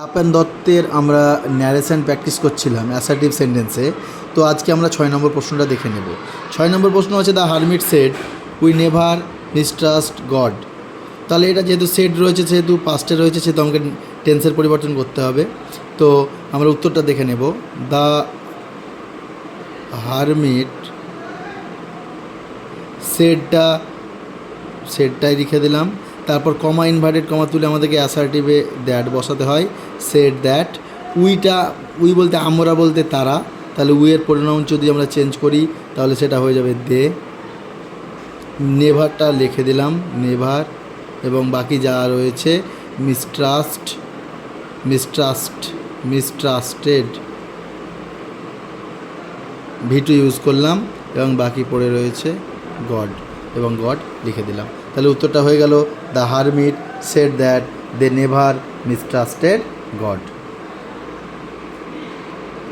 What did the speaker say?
তাপেন দত্তের আমরা narration practice করছিলাম অ্যাসার্টিভ সেন্টেন্সে। তো আজকে আমরা 6 নম্বর প্রশ্নটা দেখে নেব। 6 নম্বর প্রশ্ন হচ্ছে the hermit said we never mistrust god. তাহলে এটা যেহেতু সেড রয়েছে, যেহেতু পাস্টে রয়েছে, সেহেতু আমাকে টেন্সের পরিবর্তন করতে হবে। তো আমরা উত্তরটা দেখে নেব। দ্য হারমিট সেডটাই লিখে দিলাম। তারপর কমা ইনভার্টেড কমা তুলে আমাদেরকে অ্যাসার্টিভে দ্যাট বসাতে হয়। সেড দ্যাট উই বলতে আমরা বলতে তারা, তাহলে উইয়ের প্রোনাউন যদি আমরা চেঞ্জ করি তাহলে সেটা হয়ে যাবে দে। নেভারটা লিখে দিলাম নেভার, এবং বাকি যা রয়েছে মিসট্রাস্টেড ভিটু ইউজ করলাম, এবং বাকি পড়ে রয়েছে গড, এবং গড লিখে দিলাম। তাহলে উত্তরটা হয়ে গেল the hermit said that they never mistrusted god.